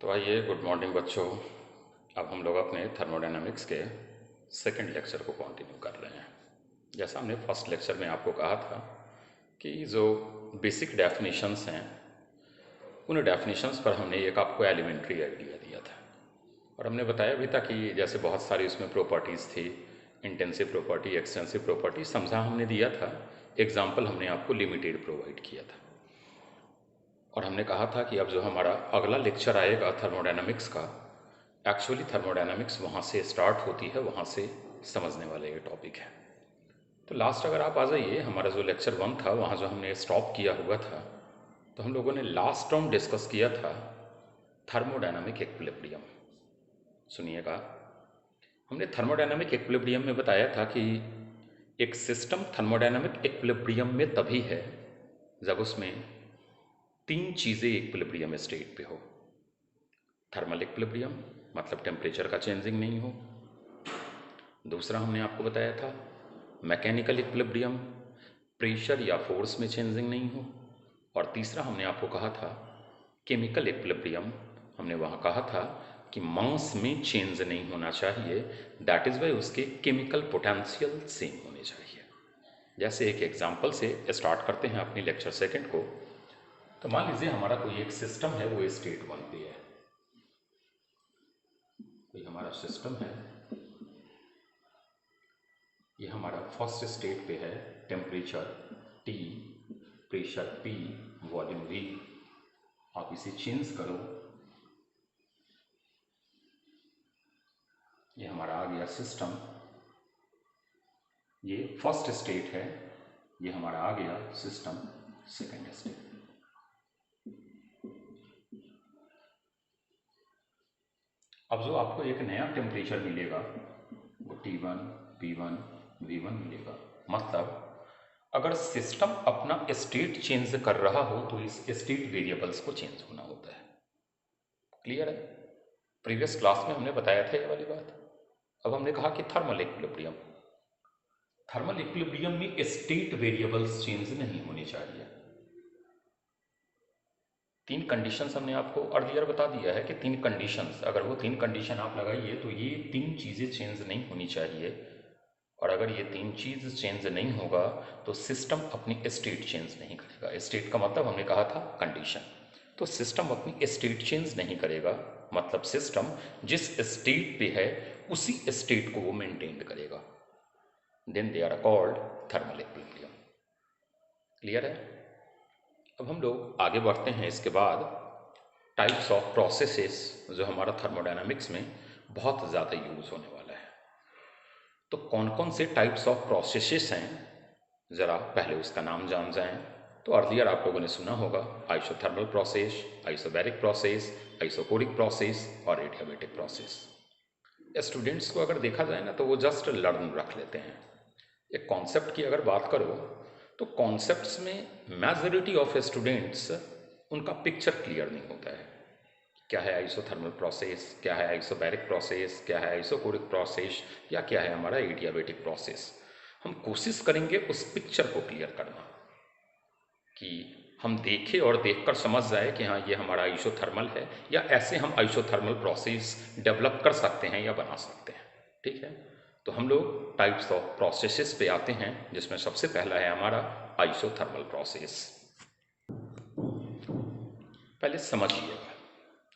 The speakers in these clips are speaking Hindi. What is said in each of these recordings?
तो आइए, गुड मॉर्निंग बच्चों। अब हम लोग अपने थर्मोडायनामिक्स के सेकंड लेक्चर को कंटिन्यू कर रहे हैं। जैसा हमने फर्स्ट लेक्चर में आपको कहा था कि जो बेसिक डेफिनेशंस हैं उन डेफिनेशंस पर हमने एक आपको एलिमेंट्री आइडिया दिया था और हमने बताया भी था कि जैसे बहुत सारी उसमें प्रॉपर्टीज़ थी, इंटेंसिव प्रॉपर्टी, एक्सटेंसिव प्रॉपर्टी समझा हमने दिया था। एग्जाम्पल हमने आपको लिमिटेड प्रोवाइड किया था और हमने कहा था कि अब जो हमारा अगला लेक्चर आएगा थर्मोडायनामिक्स का, एक्चुअली थर्मोडायनामिक्स वहाँ से स्टार्ट होती है, वहाँ से समझने वाले ये टॉपिक है। तो लास्ट अगर आप आ जाइए, हमारा जो लेक्चर 1 था वहाँ जो हमने स्टॉप किया हुआ था, तो हम लोगों ने लास्ट टर्म डिस्कस किया था थर्मोडायनामिक इक्विलिब्रियम। सुनिएगा, हमने थर्मोडायनामिक इक्विलिब्रियम में बताया था कि एक सिस्टम थर्मोडायनामिक इक्विलिब्रियम में तभी है जब उसमें तीन चीज़ें इक्विलिब्रियम स्टेट पे हो। थर्मल इक्विलिब्रियम मतलब टेम्परेचर का चेंजिंग नहीं हो। दूसरा हमने आपको बताया था मैकेनिकल इक्विलिब्रियम, प्रेशर या फोर्स में चेंजिंग नहीं हो। और तीसरा हमने आपको कहा था केमिकल इक्विलिब्रियम। हमने वहाँ कहा था कि मास में चेंज नहीं होना चाहिए, दैट इज़ वाई उसके केमिकल पोटेंशियल सेम होने चाहिए। जैसे एक एग्जाम्पल से स्टार्ट करते हैं अपनी लेक्चर सेकंड को। तो मान लीजिए हमारा कोई एक सिस्टम है, वो स्टेट 1 पे है। कोई हमारा सिस्टम है, ये हमारा फर्स्ट स्टेट पे है, temperature T, pressure P, volume V। आप इसे चेंज करो, ये हमारा आ गया सिस्टम। ये फर्स्ट स्टेट है, ये हमारा आ गया सिस्टम सेकेंड स्टेट। अब जो आपको एक नया टेम्परेचर मिलेगा वो T1, P1, V1 मिलेगा। मतलब अगर सिस्टम अपना स्टेट चेंज कर रहा हो तो इस स्टेट वेरिएबल्स को चेंज होना होता है। क्लियर है? प्रीवियस क्लास में हमने बताया था ये वाली बात। अब हमने कहा कि थर्मल इक्विलिब्रियम, थर्मल इक्विलिब्रियम में स्टेट वेरिएबल्स चेंज नहीं होने चाहिए। तीन कंडीशंस हमने आपको अर्लियर बता दिया है कि तीन कंडीशंस, अगर वो तीन कंडीशन आप लगाइए तो ये तीन चीज़ें चेंज नहीं होनी चाहिए। और अगर ये तीन चीज़ चेंज नहीं होगा तो सिस्टम अपनी स्टेट चेंज नहीं करेगा। स्टेट का मतलब हमने कहा था कंडीशन। तो सिस्टम अपनी स्टेट चेंज नहीं करेगा, मतलब सिस्टम जिस स्टेट पे है उसी स्टेट को वो मेंटेन करेगा। Then they are called thermal equilibrium. Clear है? अब हम लोग आगे बढ़ते हैं। इसके बाद टाइप्स ऑफ प्रोसेसेस जो हमारा थर्मोडायनामिक्स में बहुत ज़्यादा यूज होने वाला है। तो कौन कौन से टाइप्स ऑफ प्रोसेसेस हैं, ज़रा पहले उसका नाम जान जाएं। तो अर्लियर आप लोगों ने सुना होगा isothermal process, isobaric process, isochoric process और एडियाबैटिक प्रोसेस। स्टूडेंट्स को अगर देखा जाए ना तो वो जस्ट लर्न रख लेते हैं। एक कॉन्सेप्ट की अगर बात करो तो कॉन्सेप्ट्स में मेजॉरिटी ऑफ स्टूडेंट्स उनका पिक्चर क्लियर नहीं होता है। क्या है आइसोथर्मल प्रोसेस, क्या है आइसोबैरिक प्रोसेस, क्या है आइसोकोरिक प्रोसेस, या क्या है हमारा एडियाबैटिक प्रोसेस। हम कोशिश करेंगे उस पिक्चर को क्लियर करना कि हम देखें और देखकर समझ जाए कि हाँ ये हमारा आइसोथर्मल है, या ऐसे हम आइसोथर्मल प्रोसेस डेवलप कर सकते हैं या बना सकते हैं। ठीक है? तो हम लोग टाइप्स ऑफ प्रोसेसेस पे आते हैं, जिसमें सबसे पहला है हमारा आइसोथर्मल प्रोसेस। पहले समझिएगा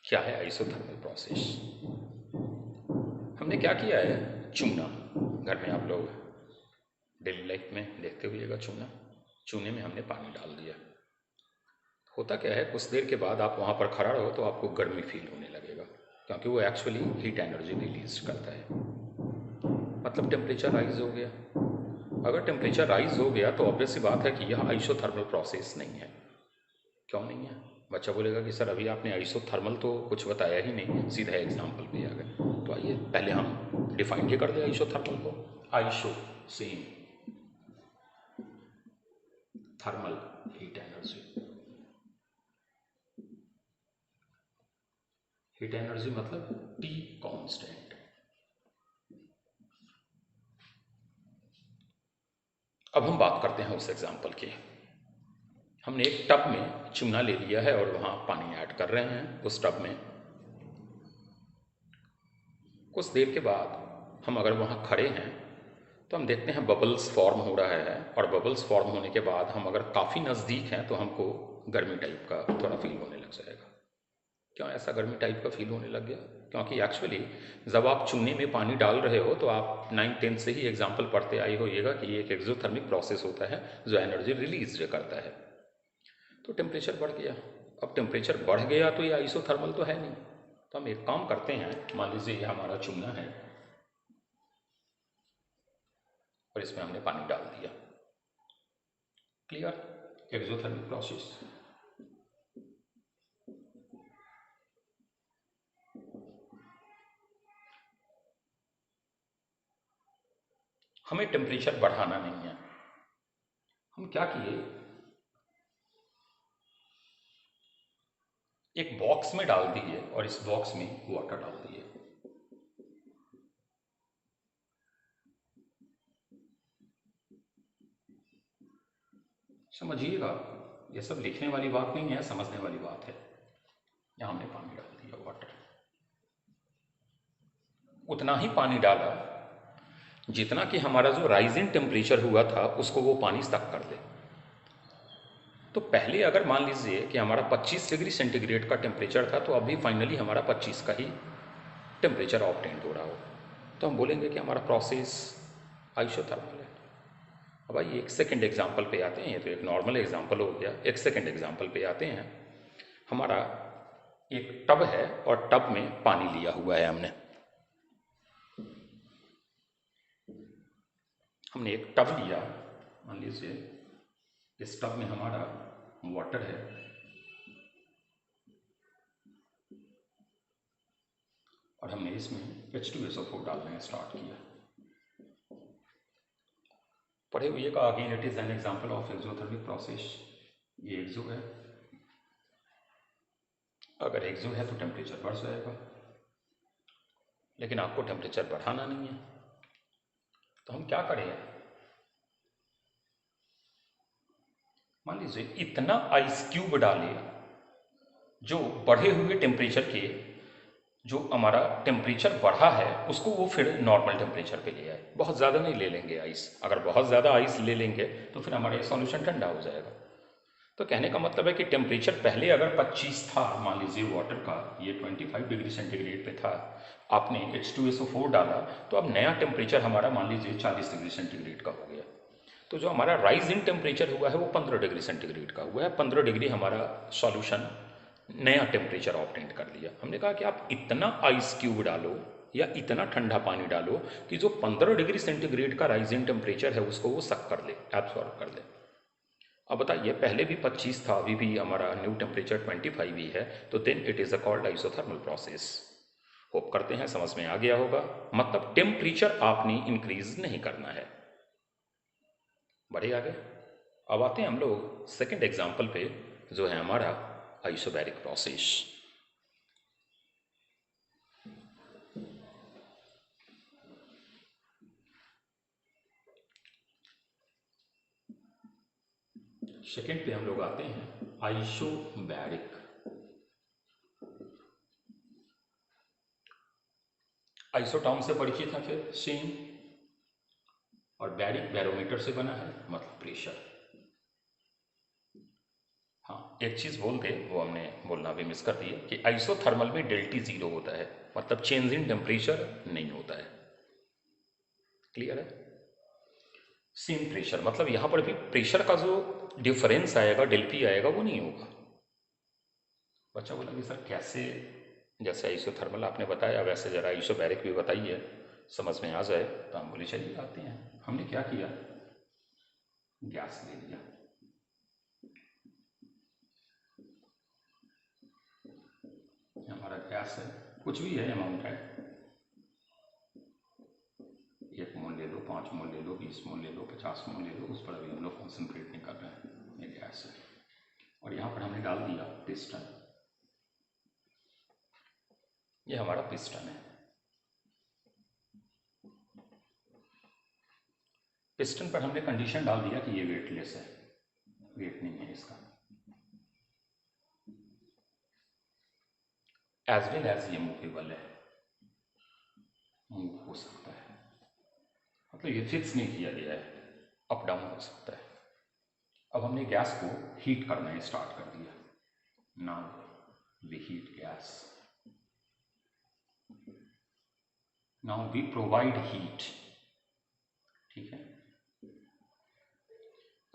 क्या है आइसोथर्मल प्रोसेस। हमने क्या किया है, चूना, घर में आप लोग डेली लाइफ में देखते हुएगा चूना, चूने में हमने पानी डाल दिया। होता क्या है, कुछ देर के बाद आप वहाँ पर खड़ा रहो तो आपको गर्मी फील होने लगेगा, क्योंकि वो एक्चुअली हीट एनर्जी रिलीज करता है। मतलब टेम्परेचर राइज हो गया। अगर टेम्परेचर राइज हो गया तो ऑब्वियस सी बात है कि यह आइसोथर्मल प्रोसेस नहीं है। क्यों नहीं है? बच्चा बोलेगा कि सर अभी आपने आइसोथर्मल तो कुछ बताया ही नहीं, सीधा एग्जाम्पल पे आ गए। तो आइए पहले हम डिफाइन ही कर दें आइसोथर्मल को। Iso same, thermal heat energy, heat energy मतलब T कांस्टेंट। अब हम बात करते हैं उस एग्जाम्पल की। हमने एक टब में चूना ले लिया है और वहाँ पानी ऐड कर रहे हैं उस टब में। कुछ देर के बाद हम अगर वहाँ खड़े हैं तो हम देखते हैं बबल्स फॉर्म हो रहा है, और बबल्स फॉर्म होने के बाद हम अगर काफ़ी नज़दीक हैं तो हमको गर्मी टाइप का थोड़ा फील होने लग जाएगा। क्यों ऐसा गर्मी टाइप का फील होने लग गया? क्योंकि एक्चुअली जब आप चूने में पानी डाल रहे हो तो आप 9th-10th से ही एग्जाम्पल पढ़ते आए होइएगा कि ये एक एक्सोथर्मिक प्रोसेस होता है जो एनर्जी रिलीज करता है। तो टेम्परेचर बढ़ गया। अब टेम्परेचर बढ़ गया तो ये आइसोथर्मल तो है नहीं। तो हम एक काम करते हैं, मान लीजिए ये हमारा चूना है और इसमें हमने पानी डाल दिया। क्लियर? Exothermic process. हमें टेम्परेचर बढ़ाना नहीं है। हम क्या किए, एक बॉक्स में डाल दिए और इस बॉक्स में वाटर डाल दिए। समझिएगा, ये सब लिखने वाली बात नहीं है, समझने वाली बात है। यहाँ हमने पानी डाल दिया, वाटर। उतना ही पानी डाला जितना कि हमारा जो राइजिंग टेम्परेचर हुआ था उसको वो पानी स्टक कर दे। तो पहले अगर मान लीजिए कि हमारा 25 डिग्री सेंटीग्रेड का टेम्परेचर था, तो अभी फाइनली हमारा 25 का ही टेम्परेचर ऑब्टेन हो रहा हो, तो हम बोलेंगे कि हमारा प्रोसेस आइसोथर्मल है। अब आइए एक सेकेंड एग्जाम्पल पे आते हैं। तो एक नॉर्मल एग्जाम्पल हो गया, एक सेकेंड एग्जाम्पल पे आते हैं। हमारा एक टब है और टब में पानी लिया हुआ है हमने एक टब लिया। मान लीजिए इस टब में हमारा वाटर है और हमने इसमें H2SO4 डालना स्टार्ट किया। पढ़े हुए का again it is an example of exothermic process. ये एक्सो है, अगर एक्सो है तो टेम्परेचर बढ़ जाएगा, लेकिन आपको टेम्परेचर बढ़ाना नहीं है। तो हम क्या करें, मान लीजिए इतना आइस क्यूब डाले जो बढ़े हुए टेम्परेचर के, जो हमारा टेम्परेचर बढ़ा है उसको वो फिर नॉर्मल टेम्परेचर पे ले आए। बहुत ज़्यादा नहीं ले लेंगे आइस, अगर बहुत ज़्यादा आइस ले लेंगे तो फिर हमारा ये सॉल्यूशन ठंडा हो जाएगा। तो कहने का मतलब है कि टेम्परेचर पहले अगर 25 था, मान लीजिए वाटर का ये 25 डिग्री सेंटीग्रेड पे था, आपने H2SO4 डाला तो अब नया टेम्परेचर हमारा मान लीजिए 40 डिग्री सेंटीग्रेड का हो गया। तो जो हमारा राइज इन टेम्परेचर हुआ है वो 15 डिग्री सेंटीग्रेड का हुआ है। 15 डिग्री हमारा सॉल्यूशन नया टेम्परेचर ऑब्टेन कर लिया। हमने कहा कि आप इतना आइस क्यूब डालो या इतना ठंडा पानी डालो कि जो 15 डिग्री सेंटीग्रेड का राइजिंग टेम्परेचर है उसको वो सक कर ले, एब्सॉर्ब कर ले। अब बताइए, पहले भी 25 था, अभी भी हमारा न्यू टेम्परेचर 25 ही है, तो then it is a called isothermal process. Hope करते हैं समझ में आ गया होगा। मतलब टेम्परेचर आपने इंक्रीज नहीं करना है। बढ़े आगे। अब आते हैं हम लोग सेकेंड एग्जाम्पल पे, जो है हमारा आइसोबैरिक प्रोसेस। सेकेंड पे हम लोग आते हैं आइसोबैरिक। आइसोटॉम से परिचित है, फिर सेम, और बैरिक बैरोमीटर से बना है, मतलब प्रेशर। हाँ, एक चीज़ बोल दे, वो हमने बोलना भी मिस कर दिया कि आइसोथर्मल में डेल्टी जीरो होता है, मतलब चेंज इन टेम्परेचर नहीं होता है। क्लियर है? सेम प्रेशर, मतलब यहाँ पर भी प्रेशर का जो डिफरेंस आएगा, डेल पी आएगा, वो नहीं होगा। बच्चा बोला कि सर कैसे, जैसे आइसोथर्मल आपने बताया वैसे ज़रा आइसोबैरिक भी बताइए, समझ में आ जाए। तो हम बोले चलिए आते हैं। हमने क्या किया, गैस ले लिया। हमारा गैस है, कुछ भी है अमाउंट है, 1 मोल ले लो, 5 मोल ले लो, 20 मोल ले लो, 50 मोल ले लो, उस पर अभी हम लोग कॉन्सेंट्रेट नहीं कर रहे हैं। ये गैस है और यहाँ पर हमने डाल दिया पिस्टन। ये हमारा पिस्टन है। पिस्टन पर हमने कंडीशन डाल दिया कि ये वेटलेस है, वेट नहीं है इसका, एज वेल एज ये मूवेबल है। तो ये फिक्स नहीं किया गया है, अप डाउन हो सकता है। अब हमने गैस को हीट करना स्टार्ट कर दिया। Now we heat gas, now we provide heat. ठीक है,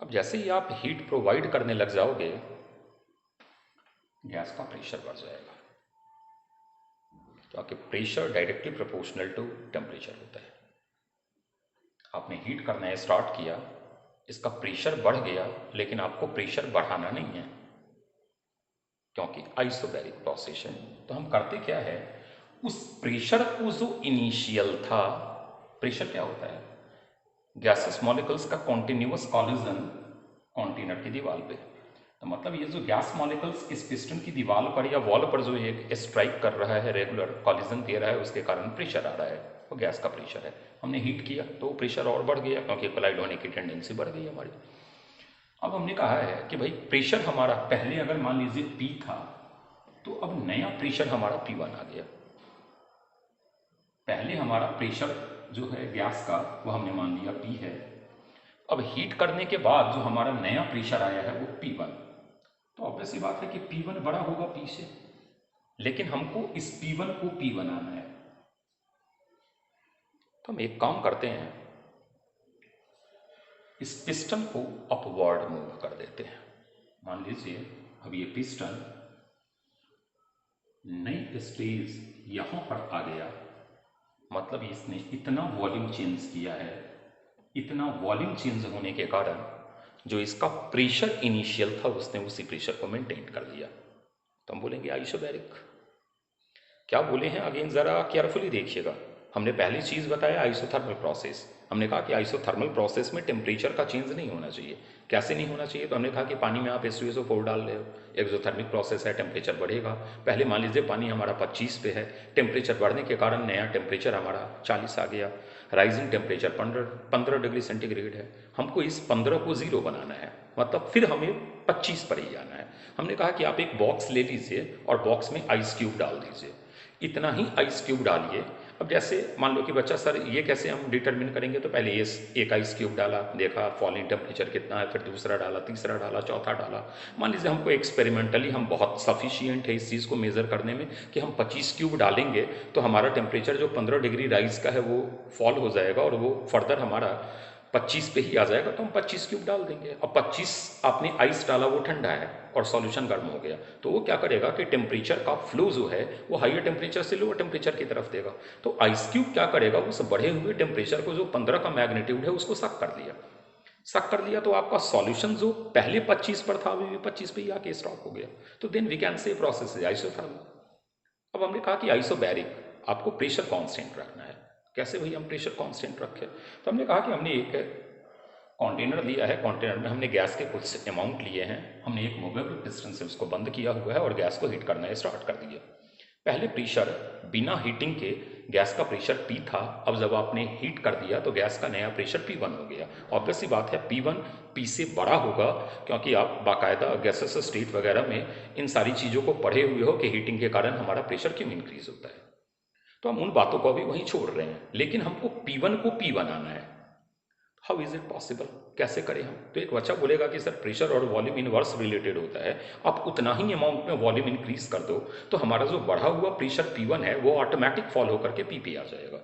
अब जैसे ही आप हीट प्रोवाइड करने लग जाओगे, गैस का प्रेशर बढ़ जाएगा, क्योंकि pressure directly proportional to temperature होता है। आपने हीट करना स्टार्ट किया, इसका प्रेशर बढ़ गया, लेकिन आपको प्रेशर बढ़ाना नहीं है, क्योंकि आइसोबैरिक प्रोसेस है। तो हम करते क्या है, उस प्रेशर को जो इनिशियल था, प्रेशर क्या होता है, गैसेस मॉलिक्यूल्स का कॉन्टिन्यूअस कॉलिजन कंटेनर की दीवार पे। तो मतलब ये जो गैस मॉलिक्यूल्स इस पिस्टन की दीवार पर या वॉल पर जो एक स्ट्राइक कर रहा है, रेगुलर कॉलिजन दे रहा है, उसके कारण प्रेशर आ रहा है, वो गैस का प्रेशर है। हमने हीट किया तो प्रेशर और बढ़ गया, क्योंकि कोलाइड होने की टेंडेंसी बढ़ गई हमारी। अब हमने कहा है कि भाई प्रेशर हमारा पहले अगर मान लीजिए P था, तो अब नया प्रेशर हमारा P1 आ गया। पहले हमारा प्रेशर जो है गैस का, वो हमने मान लिया P है। अब हीट करने के बाद जो हमारा नया प्रेशर आया है वो P1। तो ऑब्वियस सी बात है कि P1 बड़ा होगा P से, लेकिन हमको इस P1 को P बनाना है। तो हम एक काम करते हैं, इस पिस्टन को अपवर्ड मूव कर देते हैं। मान लीजिए अब ये पिस्टन नई स्टेज यहां पर आ गया, मतलब इसने इतना वॉल्यूम चेंज किया है। इतना वॉल्यूम चेंज होने के कारण जो इसका प्रेशर इनिशियल था, उसने उसी प्रेशर को मेंटेन कर दिया। तो हम बोलेंगे आइसोबैरिक। क्या बोले हैं अगेन, ज़रा केयरफुली देखिएगा। हमने पहली चीज़ बताया आइसोथर्मल प्रोसेस। हमने कहा कि आइसोथर्मल प्रोसेस में टेम्परेचर का चेंज नहीं होना चाहिए। कैसे नहीं होना चाहिए, तो हमने कहा कि पानी में आप SuSO4 डाल रहे हो, एक्सोथर्मिक प्रोसेस है, टेम्परेचर बढ़ेगा। पहले मान लीजिए पानी हमारा 25 पे है, टेम्परेचर बढ़ने के कारण नया टेम्परेचर हमारा 40 आ गया। राइजिंग टेम्परेचर 15 डिग्री सेंटीग्रेड है, हमको इस 15 को 0 बनाना है, मतलब फिर हमें 25 पर ही जाना है। हमने कहा कि आप एक बॉक्स ले लीजिए और बॉक्स में आइस क्यूब डाल दीजिए, इतना ही आइस क्यूब डालिए। अब जैसे मान लो कि बच्चा, सर ये कैसे हम डिटरमिन करेंगे, तो पहले ये एक आइस क्यूब डाला, देखा फॉलिंग टेम्परेचर कितना है, फिर दूसरा डाला, तीसरा डाला, चौथा डाला। मान लीजिए हमको एक्सपेरिमेंटली हम बहुत सफिशियंट है इस चीज़ को मेज़र करने में कि हम 25 क्यूब डालेंगे तो हमारा टेम्परेचर जो 15 डिग्री राइज का है वो फॉल हो जाएगा और वो फर्दर हमारा 25 पे ही आ जाएगा, तो हम 25 क्यूब डाल देंगे। अब 25 आपने आइस डाला, वो ठंडा है और सॉल्यूशन गर्म हो गया, तो वो क्या करेगा कि टेम्परेचर का फ्लो जो है वो हाइयर टेम्परेचर से लोअर टेम्परेचर की तरफ देगा। तो आइस क्यूब क्या करेगा, उस बढ़े हुए टेम्परेचर को, जो 15 का मैग्नीट्यूड है, उसको सक कर लिया। सक कर लिया तो आपका सॉल्यूशन जो पहले 25 पर था, अभी भी 25 पे ही आके स्टॉप हो गया। तो then we can say process is isothermal. अब हमने कहा कि आइसोबैरिक, आपको प्रेशर कांस्टेंट रखना है। कैसे भाई हम प्रेशर कांस्टेंट रखें, तो हमने कहा कि हमने एक कंटेनर लिया है, कंटेनर में हमने गैस के कुछ अमाउंट लिए हैं, हमने एक मूवेबल पिस्टन से उसको बंद किया हुआ है और गैस को हीट करना स्टार्ट कर दिया। पहले प्रेशर बिना हीटिंग के गैस का प्रेशर P था, अब जब आपने हीट कर दिया तो गैस का नया प्रेशर P1 हो गया। ऑब्वियस सी बात है P1 P से बड़ा होगा, क्योंकि आप बाकायदा गैसेस स्टेट वगैरह में इन सारी चीज़ों को पढ़े हुए हो कि हीटिंग के कारण हमारा प्रेशर क्यों इंक्रीज होता है। तो हम उन बातों को अभी वहीं छोड़ रहे हैं, लेकिन हमको P1 को P बनाना है। हाउ इज इट पॉसिबल, कैसे करें हम। तो एक बच्चा बोलेगा कि सर प्रेशर और वॉल्यूम इनवर्स रिलेटेड होता है, आप उतना ही अमाउंट में वॉल्यूम इंक्रीज कर दो तो हमारा जो बढ़ा हुआ प्रेशर P1 है वो ऑटोमेटिक फॉल होकर के P पे आ जाएगा।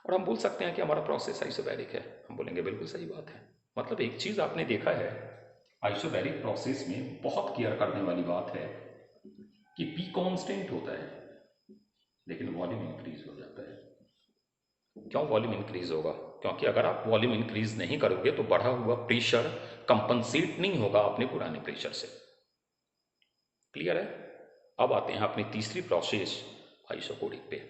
और हम बोल सकते हैं कि हमारा प्रोसेस आइसोबैरिक है। हम बोलेंगे बिल्कुल सही बात है। मतलब एक चीज़ आपने देखा है, आइसोबैरिक प्रोसेस में बहुत केयर करने वाली बात है कि P कांस्टेंट होता है, लेकिन वॉल्यूम इंक्रीज हो जाता है। क्यों वॉल्यूम इंक्रीज होगा, क्योंकि अगर आप वॉल्यूम इंक्रीज नहीं करोगे तो बढ़ा हुआ प्रेशर कंपनसेट नहीं होगा अपने पुराने प्रेशर से। क्लियर है। अब आते हैं अपनी तीसरी प्रोसेस आइसोकोरिक पे।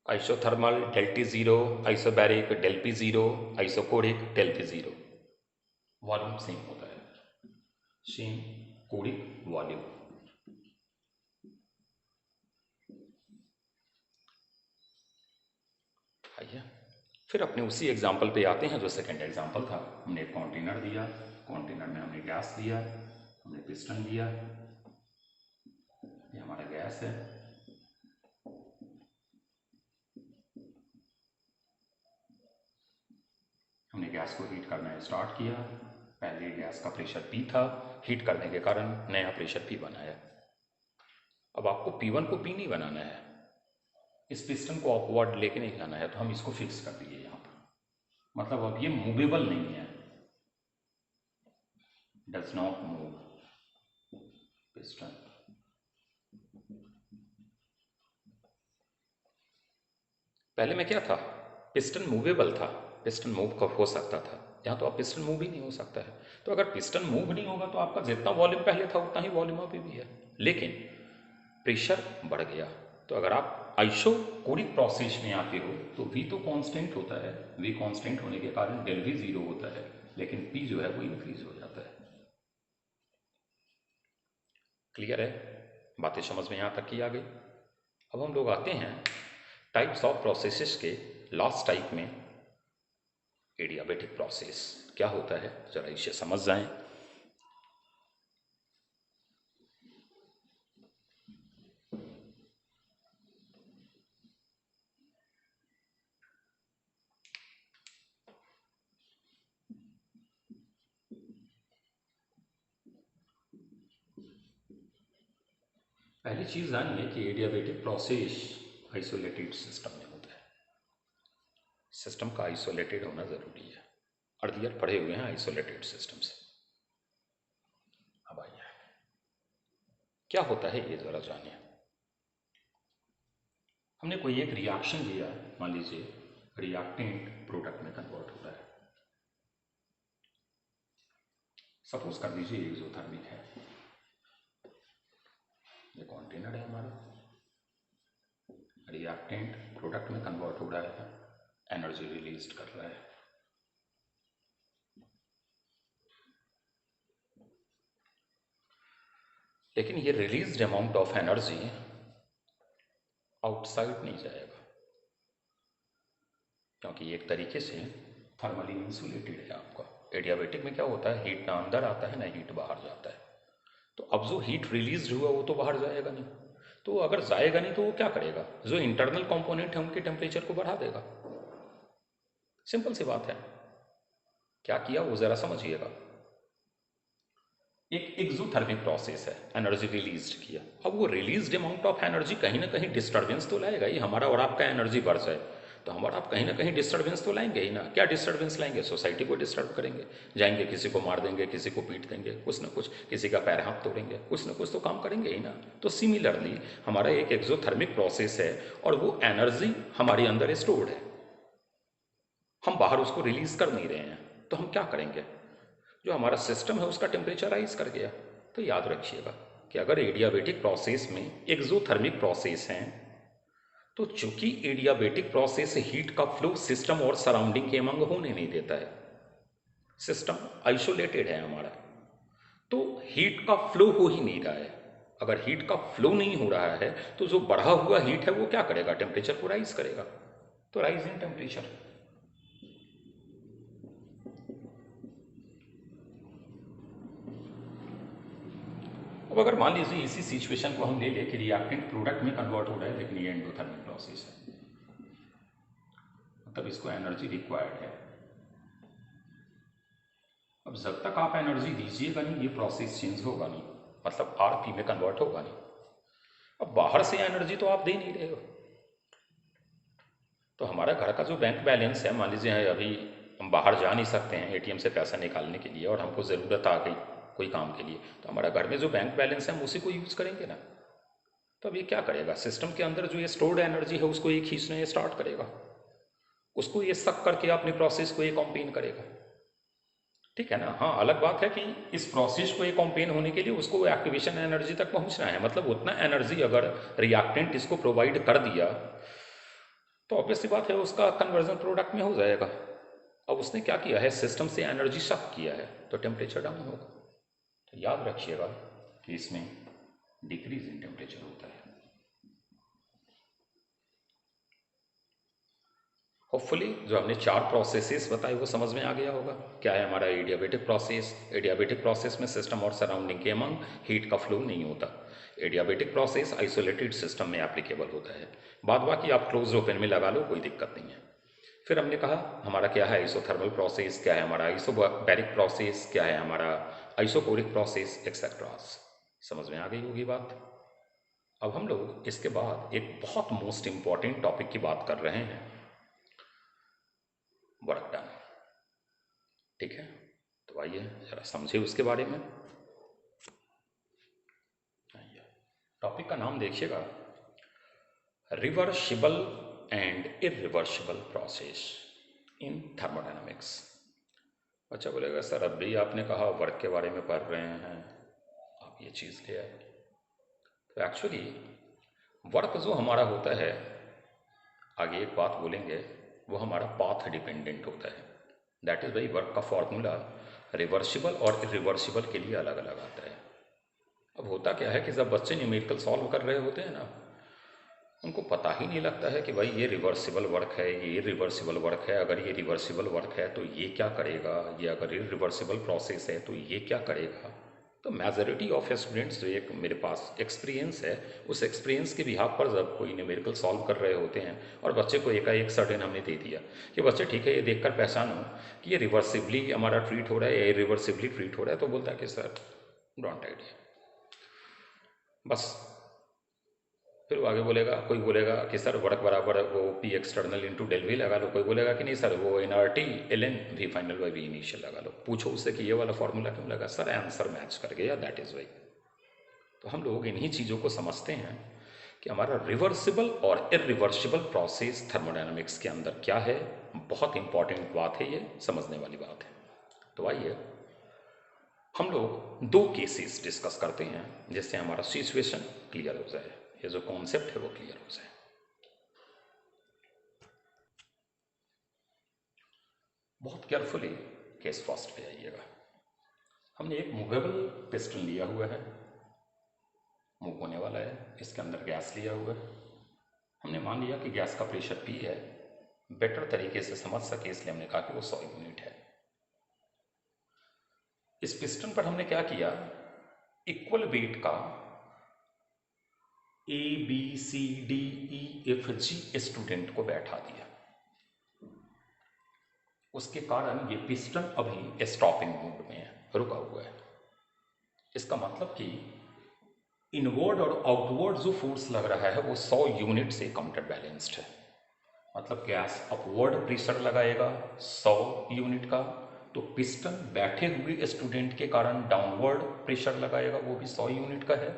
Isothermal del T 0, isobaric del P 0, isochoric del P 0। Volume same होता है, सेम कोरिक वॉल्यूम। फिर अपने उसी एग्जाम्पल पे आते हैं जो सेकेंड एग्जाम्पल था। हमने एक कंटेनर दिया, कंटेनर में हमने गैस दिया, हमने पिस्टन दिया, ये हमारा गैस है। हमने गैस को हीट करना स्टार्ट किया। पहले गैस का प्रेशर P था, हीट करने के कारण नया प्रेशर P बनाया। अब आपको P1 को P नहीं बनाना है, इस पिस्टन को अपवर्ड लेके नहीं जाना है, तो हम इसको फिक्स कर दिए यहाँ पर। मतलब अब ये मूवेबल नहीं है, डज नॉट मूव पिस्टन। पहले में क्या था, पिस्टन मूवेबल था, पिस्टन मूव हो सकता था। यहाँ तो अब पिस्टन मूव ही नहीं हो सकता है। तो अगर पिस्टन मूव नहीं होगा तो आपका जितना वॉल्यूम पहले था उतना ही वॉल्यूम अभी भी है, लेकिन प्रेशर बढ़ गया। तो अगर आप आइसोकोरिक प्रोसेस में आते हो तो V तो कांस्टेंट होता है, V कांस्टेंट होने के कारण डेल V 0 होता है, लेकिन P जो है वो इंक्रीज हो जाता है। क्लियर है? बातें समझ में यहाँ तक की आ गई। अब हम लोग आते हैं टाइप्स ऑफ प्रोसेसेस के लास्ट टाइप में, एडियाबेटिक प्रोसेस क्या होता है, जरा इसे समझ जाएं। पहली चीज जानिए कि एडियाबेटिक प्रोसेस आइसोलेटेड सिस्टम में होता है। सिस्टम का आइसोलेटेड होना जरूरी है। अर्लियर पढ़े हुए हैं आइसोलेटेड सिस्टम्स। अब आइए क्या होता है ये जरा जानिए। हमने कोई एक रिएक्शन लिया, मान लीजिए रिएक्टेंट प्रोडक्ट में कन्वर्ट हो रहा है। सपोज कर दीजिए एक्सोथर्मिक है, ये कंटेनर है हमारा, रिएक्टेंट प्रोडक्ट में कन्वर्ट हो रहा है, एनर्जी रिलीज कर रहा है। लेकिन ये released amount of energy outside नहीं जाएगा, क्योंकि एक तरीके से थर्मली इंसुलेटेड है आपका। एडियाबेटिक में क्या होता है, हीट ना अंदर आता है ना हीट बाहर जाता है। तो अब जो हीट रिलीज हुआ वो तो बाहर जाएगा नहीं, तो अगर जाएगा नहीं तो वो क्या करेगा, जो इंटरनल कंपोनेंट है उनके टेम्परेचर को बढ़ा देगा। सिंपल सी बात है। क्या किया वो जरा समझिएगा। एक एक्सोथर्मिक प्रोसेस है, एनर्जी रिलीज किया। अब वो रिलीज्ड अमाउंट ऑफ एनर्जी कहीं ना कहीं डिस्टर्बेंस तो लाएगा ही। हमारा और आपका एनर्जी बढ़ जाए तो हमारा आप कहीं ना कहीं डिस्टर्बेंस तो लाएंगे ही ना। क्या डिस्टर्बेंस लाएंगे, सोसाइटी को डिस्टर्ब करेंगे, जाएंगे किसी को मार देंगे, किसी को पीट देंगे, कुछ ना कुछ, किसी का पैर हाथ तोड़ेंगे, कुछ ना कुछ तो काम करेंगे ही ना। तो सिमिलरली हमारा एक एक्सोथर्मिक प्रोसेस है और वो एनर्जी हमारे अंदर स्टोर्ड है, हम बाहर उसको रिलीज कर नहीं रहे हैं। तो हम क्या करेंगे, जो हमारा सिस्टम है उसका टेम्परेचर राइज कर गया। तो याद रखिएगा कि अगर एडियाबेटिक प्रोसेस में एक्सोथर्मिक प्रोसेस हैं तो चूंकि एडियाबेटिक प्रोसेस हीट का फ्लो सिस्टम और सराउंडिंग के अमंग होने नहीं देता है, सिस्टम आइसोलेटेड है हमारा, तो हीट का फ्लो हो ही नहीं रहा है। अगर हीट का फ्लो नहीं हो रहा है तो जो बढ़ा हुआ हीट है वो क्या करेगा, टेम्परेचर को राइज करेगा। तो राइज इन टेम्परेचर। अब अगर मान लीजिए इसी सिचुएशन को हम ले लें कि रिएक्टेंट प्रोडक्ट में कन्वर्ट हो रहा है, लेकिन ये एंडोथर्मिक प्रोसेस है, मतलब इसको एनर्जी रिक्वायर्ड है। अब जब तक आप एनर्जी दीजिएगा नहीं ये प्रोसेस चेंज होगा नहीं, मतलब आरपी में कन्वर्ट होगा नहीं। अब बाहर से एनर्जी तो आप दे नहीं रहे हो। तो हमारा घर का जो बैंक बैलेंस है, मान लीजिए अभी हम बाहर जा नहीं सकते हैं एटीएम से पैसा निकालने के लिए और हमको ज़रूरत आ गई कोई काम के लिए, तो हमारा घर में जो बैंक बैलेंस है हम उसी को यूज़ करेंगे ना। तो अब ये क्या करेगा, सिस्टम के अंदर जो ये स्टोर्ड एनर्जी है उसको ये खींचना ये स्टार्ट करेगा, उसको ये सक करके अपनी प्रोसेस को ये कॉम्पेन करेगा। ठीक है ना। हाँ, अलग बात है कि इस प्रोसेस को ये कॉम्पेन होने के लिए उसको एक्टिवेशन एनर्जी तक पहुंचना है, मतलब उतना एनर्जी अगर रिएक्टेंट इसको प्रोवाइड कर दिया तो ऑब्वियसली बात है उसका कन्वर्जन प्रोडक्ट में हो जाएगा। अब उसने क्या किया है, सिस्टम से एनर्जी सक किया है तो टेम्परेचर डाउन होगा। तो याद रखिएगा कि इसमें डिक्रीज इन टेम्परेचर होता है। होपफुली जो हमने 4 प्रोसेसेस बताए वो समझ में आ गया होगा। क्या है हमारा एडियाबेटिक प्रोसेस? एडियाबेटिक प्रोसेस में सिस्टम और सराउंडिंग के अमंग हीट का फ्लो नहीं होता। एडियाबेटिक प्रोसेस आइसोलेटेड सिस्टम में एप्लीकेबल होता है। बाद बाकी आप क्लोज ओपन में लगा लो, कोई दिक्कत नहीं है। फिर हमने कहा हमारा क्या है आइसोथर्मल प्रोसेस, क्या है हमारा आइसोबैरिक प्रोसेस, क्या है हमारा आइसोकोरिक प्रोसेस एक्सेट्रास। समझ में आ गई होगी बात। अब हम लोग इसके बाद एक बहुत मोस्ट इंपॉर्टेंट टॉपिक की बात कर रहे हैं, वर्क डन। ठीक है, तो आइए जरा समझे उसके बारे में। टॉपिक का नाम देखिएगा, reversible and irreversible process in thermodynamics. अच्छा बोलेगा सर अब भी आपने कहा वर्क के बारे में पढ़ रहे हैं, आप ये चीज़ ले आए। तो एक्चुअली वर्क जो हमारा होता है, आगे एक बात बोलेंगे, वो हमारा पाथ डिपेंडेंट होता है। दैट इज़ वाई वर्क का फॉर्मूला रिवर्सिबल और इरिवर्सिबल के लिए अलग अलग आता है। अब होता क्या है कि जब बच्चे न्यूमेरिकल सॉल्व कर रहे होते हैं ना, उनको पता ही नहीं लगता है कि भाई ये रिवर्सिबल वर्क है, ये रिवर्सिबल वर्क है। अगर ये रिवर्सिबल वर्क है तो ये क्या करेगा, ये अगर ये रिवर्सिबल प्रोसेस है तो ये क्या करेगा। तो मेजॉरिटी ऑफ स्टूडेंट्स जो एक मेरे पास एक्सपीरियंस है, उस एक्सपीरियंस के बिहाफ पर जब कोई न्यूमेरिकल सॉल्व कर रहे होते हैं और बच्चे को एकाएक सर्टेन हमने दे दिया कि बच्चे ठीक है ये देखकर पहचानो कि ये रिवर्सिबली हमारा ट्रीट हो रहा है या रिवर्सिबली ट्रीट हो रहा है, तो बोलता है कि सर डोंट आइडिया, बस। फिर वो आगे बोलेगा, कोई बोलेगा कि सर वर्क बराबर वो P external into del V लगा लो, कोई बोलेगा कि नहीं सर वो N R T L N V final by V initial लगा लो। पूछो उससे कि ये वाला फॉर्मूला क्यों लगा, सर आंसर मैच कर गया, दैट इज़ वाई। तो हम लोग इन्हीं चीज़ों को समझते हैं कि हमारा रिवर्सिबल और इरिवर्सिबल प्रोसेस थर्मोडायनामिक्स के अंदर क्या है। बहुत इंपॉर्टेंट बात है, ये समझने वाली बात है। तो आइए हम लोग 2 केसेस डिस्कस करते हैं जिससे हमारा सिचुएशन क्लियर हो जाए, ये जो कॉन्सेप्ट है वो क्लियर हो जाए। बहुत केयरफुली केस फर्स्ट पे आइएगा। हमने एक मूवेबल पिस्टन लिया हुआ है, मूव होने वाला है, इसके अंदर गैस लिया हुआ है। हमने मान लिया कि गैस का प्रेशर P है। बेटर तरीके से समझ सके इसलिए हमने कहा कि वो 100 यूनिट है। इस पिस्टन पर हमने क्या किया, इक्वल वेट का ABCDEFG स्टूडेंट को बैठा दिया। उसके कारण ये पिस्टन अभी स्टॉपिंग मोड में है, रुका हुआ है। इसका मतलब कि इनवर्ड और आउटवर्ड जो फोर्स लग रहा है वो 100 यूनिट से काउंटर बैलेंस्ड है। मतलब गैस अपवर्ड प्रेशर लगाएगा 100 यूनिट का, तो पिस्टन बैठे हुए स्टूडेंट के कारण डाउनवर्ड प्रेशर लगाएगा, वो भी 100 यूनिट का है।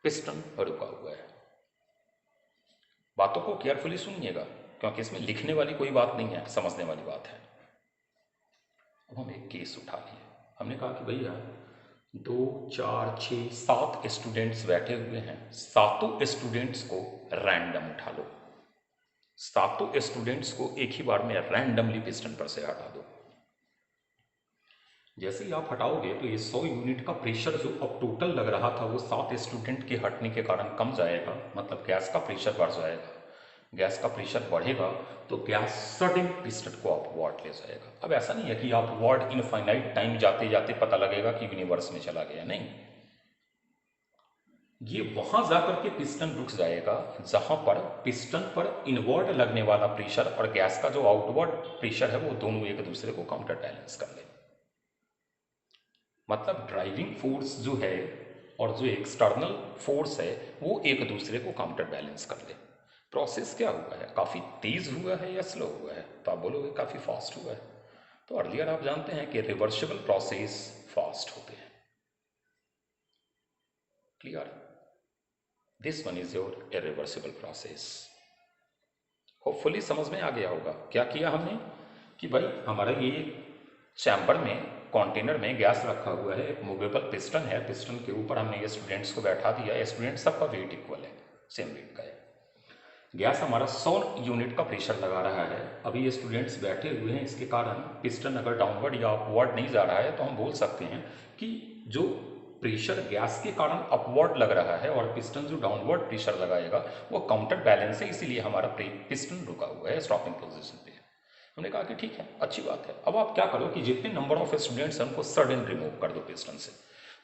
पिस्टन रुका हुआ है। बातों को केयरफुली सुनिएगा क्योंकि इसमें लिखने वाली कोई बात नहीं है, समझने वाली बात है। अब हम एक केस उठा लिए। हमने कहा कि भैया 2 4 6 7 स्टूडेंट्स बैठे हुए हैं, सातों स्टूडेंट्स को रैंडम उठा लो। सातों स्टूडेंट्स को एक ही बार में रैंडमली पिस्टन पर से हटा दो। जैसे ही आप हटाओगे तो ये 100 यूनिट का प्रेशर जो अब टोटल लग रहा था वो 7 स्टूडेंट के हटने के कारण कम जाएगा, मतलब गैस का प्रेशर बढ़ जाएगा। गैस का प्रेशर बढ़ेगा तो गैस सडन पिस्टन को अपवर्ड ले जाएगा। अब ऐसा नहीं है कि अपवर्ड इनफाइनाइट टाइम जाते जाते पता लगेगा कि यूनिवर्स में चला गया, नहीं। ये वहां जाकर के पिस्टन रुक जाएगा जहां पर पिस्टन पर इनवर्ड लगने वाला प्रेशर और गैस का जो आउटवर्ड प्रेशर है वो दोनों एक दूसरे को काउंटर बैलेंस कर ले। मतलब ड्राइविंग फोर्स जो है और जो एक्सटर्नल फोर्स है वो एक दूसरे को काउंटर बैलेंस कर ले। प्रोसेस क्या हुआ है, काफ़ी तेज हुआ है या स्लो हुआ है, तो आप बोलोगे काफ़ी फास्ट हुआ है। तो अर्लियर आप जानते हैं कि रिवर्सिबल प्रोसेस फास्ट होते हैं। Clear, this one is your irreversible process. Hopefully समझ में आ गया होगा। क्या किया हमने कि भाई हमारा ये चैम्बर में कंटेनर में गैस रखा हुआ है, एक मूवेबल पिस्टन है, पिस्टन के ऊपर हमने ये स्टूडेंट्स को बैठा दिया। स्टूडेंट सबका वेट इक्वल है, सेम वेट का है। गैस हमारा 100 यूनिट का प्रेशर लगा रहा है। अभी ये स्टूडेंट्स बैठे हुए हैं, इसके कारण पिस्टन अगर डाउनवर्ड या अपवर्ड नहीं जा रहा है तो हम बोल सकते हैं कि जो प्रेशर गैस के कारण अपवर्ड लग रहा है और पिस्टन जो डाउनवर्ड प्रेशर लगाएगा वो काउंटर बैलेंस है, इसीलिए हमारा पिस्टन रुका हुआ है स्टॉपिंग पोजीशन पे। हमने कहा कि ठीक है, अच्छी बात है। अब आप क्या करो कि जितने नंबर ऑफ स्टूडेंट्स हैं उनको सडन रिमूव कर दो पिस्टन से।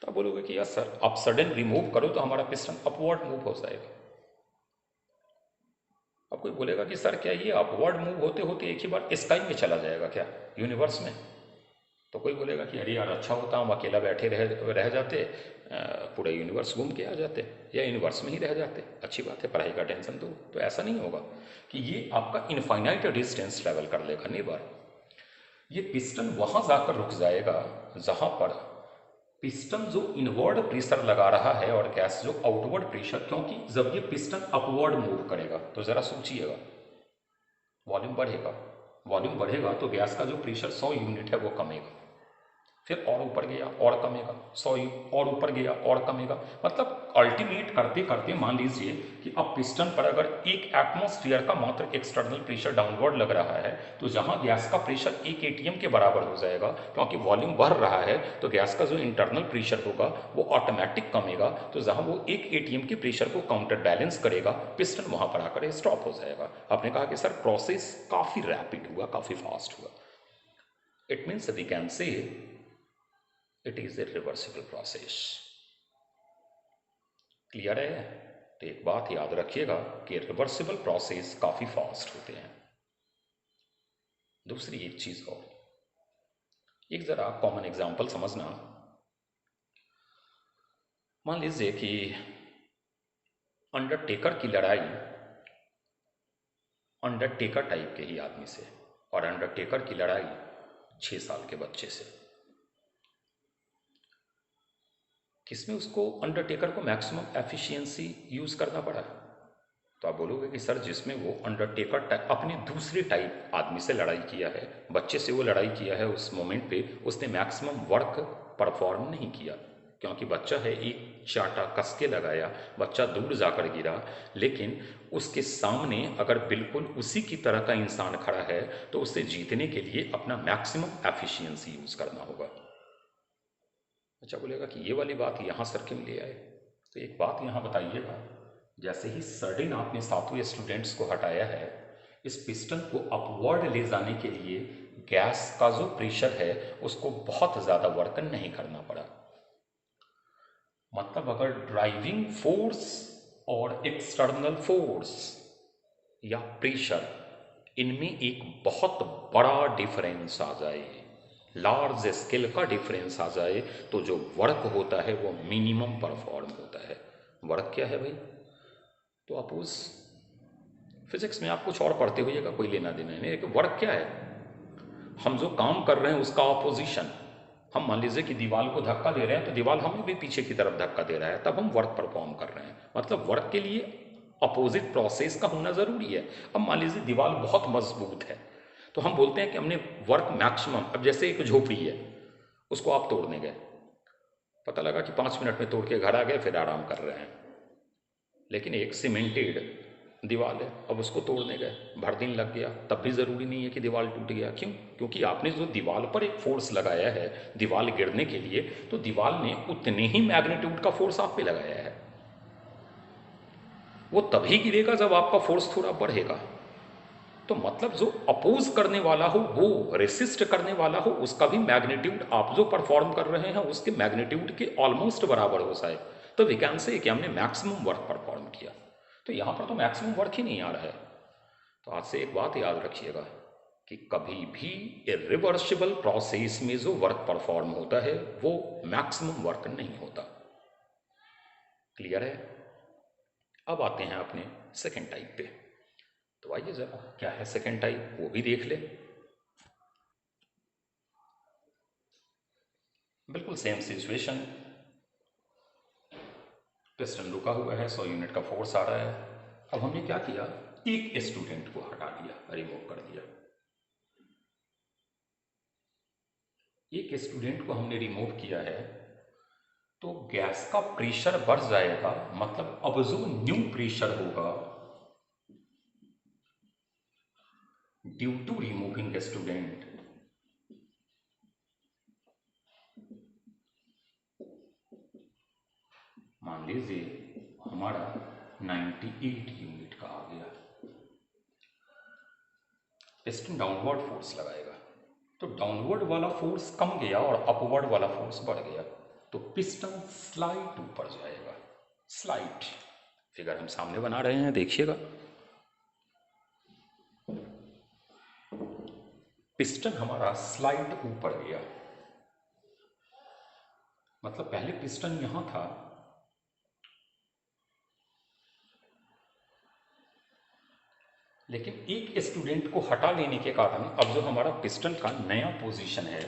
तो आप बोलोगे कि यार सर आप सडन रिमूव करो तो हमारा पिस्टन अपवर्ड मूव हो जाएगा। अब कोई बोलेगा कि सर क्या ये अपवर्ड मूव होते होते एक ही बार स्काई में चला जाएगा क्या, यूनिवर्स में? तो कोई बोलेगा कि अरे यार अच्छा होता हम अकेला बैठे रह जाते, पूरा यूनिवर्स घूम के आ जाते या यूनिवर्स में ही रह जाते, अच्छी बात है, पढ़ाई का टेंशन दो। तो ऐसा नहीं होगा कि ये आपका इनफाइनाइट डिस्टेंस ट्रैवल कर लेगा, नेवर। ये पिस्टन वहां जाकर रुक जाएगा जहां पर पिस्टन जो इनवर्ड प्रेशर लगा रहा है और गैस जो आउटवर्ड प्रेशर, क्योंकि जब ये पिस्टन अपवर्ड मूव करेगा तो जरा सोचिएगा, वॉल्यूम बढ़ेगा, वॉल्यूम बढ़ेगा तो गैस का जो प्रेशर 100 यूनिट है वो कमेगा, फिर और ऊपर गया और कमेगा, 100 और ऊपर गया और कमेगा। मतलब अल्टीमेट करते करते मान लीजिए कि अब पिस्टन पर अगर एक एटमॉस्फेयर का मात्र एक्सटर्नल प्रेशर डाउनवर्ड लग रहा है तो जहां गैस का प्रेशर एक एटीएम के बराबर हो जाएगा, क्योंकि वॉल्यूम बढ़ रहा है तो गैस का जो इंटरनल प्रेशर होगा वो ऑटोमेटिक कमेगा। तो जहां वो एक एटीएम के प्रेशर को काउंटर बैलेंस करेगा, पिस्टन वहां पर आकर स्टॉप हो जाएगा। आपने कहा कि सर प्रोसेस काफी रैपिड हुआ, काफी फास्ट हुआ। It means we can say it is a reversible process. Clear है? तो एक बात याद रखिएगा कि रिवर्सिबल प्रोसेस काफी फास्ट होते हैं। दूसरी एक चीज और, एक जरा कॉमन एग्जांपल समझना। मान लीजिए कि अंडरटेकर की लड़ाई अंडरटेकर टाइप के ही आदमी से और अंडरटेकर की लड़ाई 6 साल के बच्चे से, किसमें उसको अंडरटेकर को मैक्सिमम एफिशिएंसी यूज करना पड़ा? तो आप बोलोगे कि सर जिसमें वो अंडरटेकर अपने दूसरे टाइप आदमी से लड़ाई किया है, बच्चे से वो लड़ाई किया है, उस मोमेंट पे उसने मैक्सिमम वर्क परफॉर्म नहीं किया, क्योंकि बच्चा है, एक चाटा कस के लगाया, बच्चा दूर जाकर गिरा, लेकिन उसके सामने अगर बिल्कुल उसी की तरह का इंसान खड़ा है तो उससे जीतने के लिए अपना मैक्सिमम एफिशिएंसी यूज करना होगा। अच्छा बोलेगा कि ये वाली बात यहाँ सर क्यों ले आए? तो एक बात यहाँ बताइएगा, जैसे ही सडन आपने सातवें स्टूडेंट्स को हटाया है, इस पिस्टन को अपवर्ड ले जाने के लिए गैस का जो प्रेशर है उसको बहुत ज़्यादा वर्क नहीं करना पड़ा। मतलब अगर ड्राइविंग फोर्स और एक्सटर्नल फोर्स या प्रेशर, इनमें एक बहुत बड़ा डिफरेंस आ जाए, लार्ज स्केल का डिफरेंस आ जाए, तो जो वर्क होता है वो मिनिमम परफॉर्म होता है। वर्क क्या है भाई? तो आप उस फिजिक्स में आप कुछ और पढ़ते होइएगा, कोई लेना देना नहीं, लेकिन वर्क क्या है? हम जो काम कर रहे हैं उसका ऑपोजिशन। हम मान लीजिए कि दीवार को धक्का दे रहे हैं तो दीवार हमें भी पीछे की तरफ धक्का दे रहा है, तब हम वर्क परफॉर्म कर रहे हैं। मतलब वर्क के लिए अपोजिट प्रोसेस का होना जरूरी है। अब मान लीजिए दीवार बहुत मजबूत है तो हम बोलते हैं कि हमने वर्क मैक्सिमम। अब जैसे एक झोपड़ी है, उसको आप तोड़ने गए, पता लगा कि 5 मिनट में तोड़ के घर आ गए, फिर आराम कर रहे हैं। लेकिन एक सीमेंटेड दीवार है, अब उसको तोड़ने गए, भर दिन लग गया, तब भी ज़रूरी नहीं है कि दीवार टूट गया। क्यों? क्योंकि आपने जो दीवार पर एक फोर्स लगाया है दीवार गिरने के लिए, तो दीवार ने उतने ही मैग्नीट्यूड का फोर्स आप पे लगाया है। वो तभी गिरेगा जब आपका फोर्स थोड़ा बढ़ेगा। तो मतलब जो अपोज करने वाला हो, वो रेसिस्ट करने वाला हो, उसका भी मैग्नीट्यूड आप जो परफॉर्म कर रहे हैं उसके मैग्नीट्यूड के ऑलमोस्ट बराबर हो जाए, तो वी कैन से कि हमने मैक्सिमम वर्क परफॉर्म किया। तो यहां पर तो मैक्सिमम वर्क ही नहीं आ रहा है। तो आज से एक बात याद रखिएगा कि कभी भी इरिवर्सिबल प्रोसेस में जो वर्क परफॉर्म होता है वो मैक्सिमम वर्क नहीं होता। क्लियर है? अब आते हैं अपने सेकेंड टाइप पे। तो आइए जरा, क्या है सेकेंड टाइप वो भी देख ले। बिल्कुल सेम सिचुएशन, पिस्टन रुका हुआ है, 100 यूनिट का फोर्स आ रहा है। अब हमने क्या किया, एक स्टूडेंट को हटा दिया, रिमूव कर दिया। एक स्टूडेंट को हमने रिमूव किया है तो गैस का प्रेशर बढ़ जाएगा। मतलब अब जो न्यू प्रेशर होगा ड्यू टू रिमूविंग स्टूडेंट, मान लीजिए हमारा 98 यूनिट का आ गया। पिस्टन डाउनवर्ड फोर्स लगाएगा तो डाउनवर्ड वाला फोर्स कम गया और अपवर्ड वाला फोर्स बढ़ गया, तो पिस्टन स्लाइड ऊपर जाएगा। स्लाइड फिगर हम सामने बना रहे हैं, देखिएगा। पिस्टन हमारा स्लाइड ऊपर गया, मतलब पहले पिस्टन यहां था, लेकिन एक स्टूडेंट को हटा लेने के कारण अब जो हमारा पिस्टन का नया पोजीशन है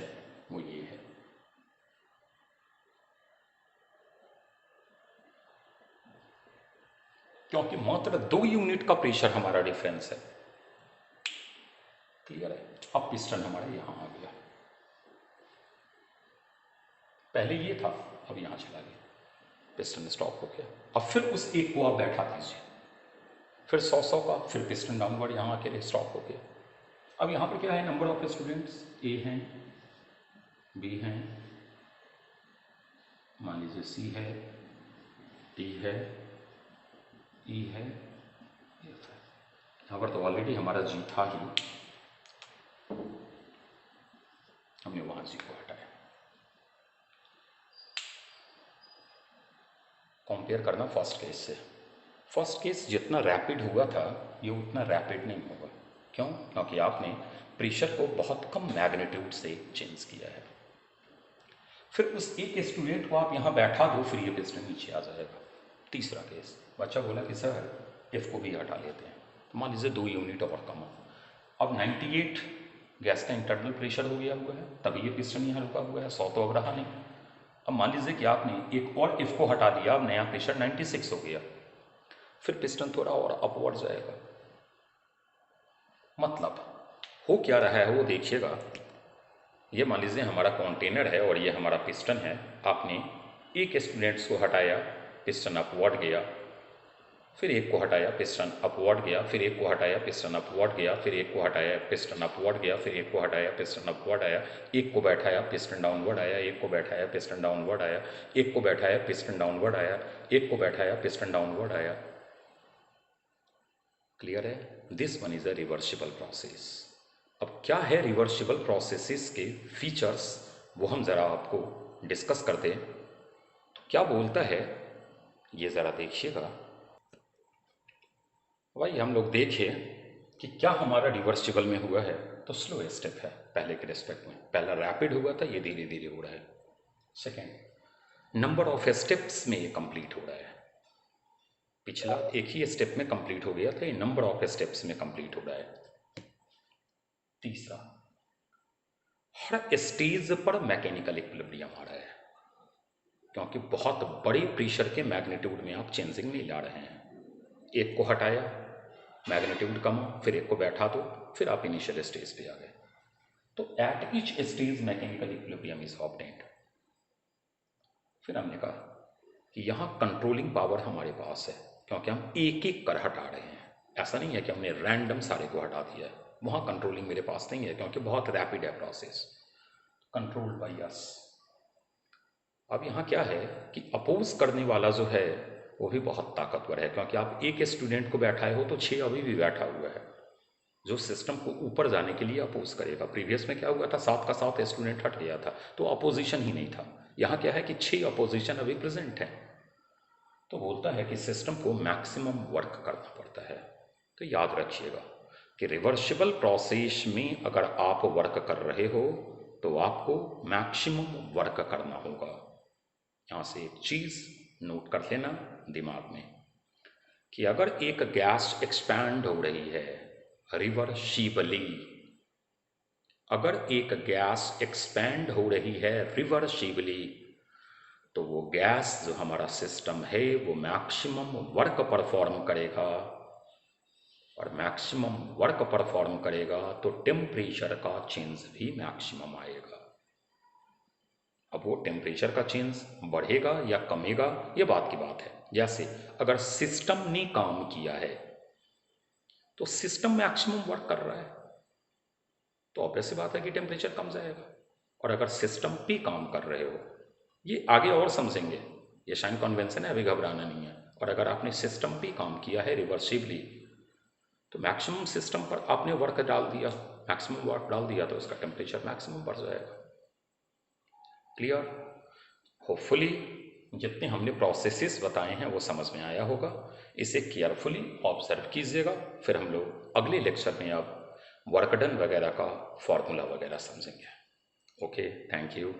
वो ये है। क्योंकि मात्र 2 यूनिट का प्रेशर हमारा डिफरेंस है। क्लियर है? अब पिस्टन हमारा यहां आ गया, पहले ये था, अब यहां चला गया, पिस्टन स्टॉप हो गया। अब फिर उस एक को आप बैठा दीजिए, फिर 100 का, फिर पिस्टन डाउनवर्ड यहाँ आके स्टॉप हो गया। अब यहाँ पर क्या है, नंबर ऑफ स्टूडेंट्स ए हैं, बी हैं, मान लीजिए सी है, डी है, ई है, एफ है। यहाँ पर तो ऑलरेडी हमारा जी था ही, हमने वहाँ जी को हटाया। कंपेयर करना फर्स्ट केस से। फर्स्ट केस जितना रैपिड हुआ था ये उतना रैपिड नहीं होगा। क्यों? क्योंकि आपने प्रेशर को बहुत कम मैग्नीट्यूड से चेंज किया है। फिर उस एक स्टूडेंट को आप यहाँ बैठा दो, फिर ये पिस्टन नीचे आ जाएगा। तीसरा केस, बच्चा बोला कि सर एफ को भी हटा लेते हैं, तो मान लीजिए 2 यूनिट और कम हो। अब 98 गैस का इंटरनल प्रेशर हो गया हुआ है, तभी ये पिस्टन यहाँ रुका हुआ है, 100 तो अब रहा नहीं। अब मान लीजिए कि आपने एक और एफ को हटा दिया, अब नया प्रेशर 96 हो गया, फिर पिस्टन थोड़ा और अपवर्ड जाएगा। मतलब हो क्या रहा है वो देखिएगा। ये मान लीजिए हमारा कंटेनर है और ये हमारा पिस्टन है। आपने एक स्टूडेंट्स को हटाया, पिस्टन अपवर्ड गया, फिर एक को हटाया, पिस्टन अपवर्ड गया, फिर एक को हटाया, पिस्टन अपवर्ड गया, फिर एक को हटाया, पिस्टन अपवर्ड गया, फिर एक को हटाया, पिस्टन अपवर्ड आया, एक को बैठाया, पिस्टन डाउनवर्ड आया, एक को बैठाया, पिस्टन डाउनवर्ड आया, एक को बैठाया, पिस्टन डाउनवर्ड आया, एक को बैठाया, पिस्टन डाउनवर्ड आया। क्लियर है? This one is a reversible process. अब क्या है रिवर्सिबल प्रोसेसेस के फीचर्स, वो हम ज़रा आपको डिस्कस करते हैं। तो क्या बोलता है ये ज़रा देखिएगा भाई। हम लोग देखिए कि क्या हमारा रिवर्सिबल में हुआ है, तो स्लो स्टेप है पहले के रिस्पेक्ट में। पहला रैपिड हुआ था, ये धीरे धीरे हो रहा है। सेकेंड, नंबर ऑफ स्टेप्स में ये कंप्लीट हो रहा है। पिछला एक ही स्टेप में कंप्लीट हो गया था, ये नंबर ऑफ स्टेप्स में कंप्लीट हो रहा है। तीसरा, हर स्टेज पर मैकेनिकल इक्विलिब्रियम आ रहा है, क्योंकि बहुत बड़े प्रेशर के मैग्नीट्यूड में आप चेंजिंग नहीं ला रहे हैं। एक को हटाया, मैग्नीट्यूड कम, फिर एक को बैठा दो, फिर आप इनिशियल स्टेज पे आ गए। तो at each stage mechanical equilibrium is obtained. फिर हमने कहा कि यहाँ कंट्रोलिंग पावर हमारे पास है, क्योंकि हम एक एक कर हटा रहे हैं। ऐसा नहीं है कि हमने रैंडम सारे को हटा दिया है, वहाँ कंट्रोलिंग मेरे पास नहीं है, क्योंकि बहुत रैपिड है प्रोसेस। Controlled by us. अब यहाँ क्या है कि अपोज करने वाला जो है वो भी बहुत ताकतवर है, क्योंकि आप एक स्टूडेंट को बैठाए हो तो 6 अभी भी बैठा हुआ है, जो सिस्टम को ऊपर जाने के लिए अपोज करेगा। प्रीवियस में क्या हुआ था, 7 का 7 स्टूडेंट हट गया था, तो अपोजिशन ही नहीं था। यहाँ क्या है कि 6 अपोजिशन अभी प्रेजेंट है। तो बोलता है कि सिस्टम को मैक्सिमम वर्क करना पड़ता है। तो याद रखिएगा कि रिवर्सिबल प्रोसेस में अगर आप वर्क कर रहे हो तो आपको मैक्सिमम वर्क करना होगा। यहाँ से एक चीज़ नोट कर लेना दिमाग में कि अगर एक गैस एक्सपैंड हो रही है रिवर्सिबली, अगर एक गैस एक्सपैंड हो रही है रिवर्सिबली, तो वो गैस जो हमारा सिस्टम है वो मैक्सिमम वर्क परफॉर्म करेगा, और मैक्सिमम वर्क परफॉर्म करेगा तो टेम्परेचर का चेंज भी मैक्सिमम आएगा। अब वो टेम्परेचर का चेंज बढ़ेगा या कमेगा, ये बात की बात है। जैसे अगर सिस्टम ने काम किया है तो सिस्टम मैक्सिमम वर्क कर रहा है, तो ऑब्वियस बात है कि टेम्परेचर कम जाएगा। और अगर सिस्टम पे काम कर रहे हो, ये आगे और समझेंगे, ये साइन कन्वेंशन है, अभी घबराना नहीं है। और अगर आपने सिस्टम पे काम किया है रिवर्सिबली, तो मैक्सिमम सिस्टम पर आपने वर्क डाल दिया, मैक्सिमम वर्क डाल दिया, तो इसका टेम्परेचर मैक्सिमम बढ़ जाएगा। क्लियर? होपफुली जितने हमने प्रोसेसेस बताए हैं वो समझ में आया होगा। इसे केयरफुली ऑब्जर्व कीजिएगा, फिर हम लोग अगले लेक्चर में अब वर्क डन वगैरह का फॉर्मूला वगैरह समझेंगे। Okay, thank you.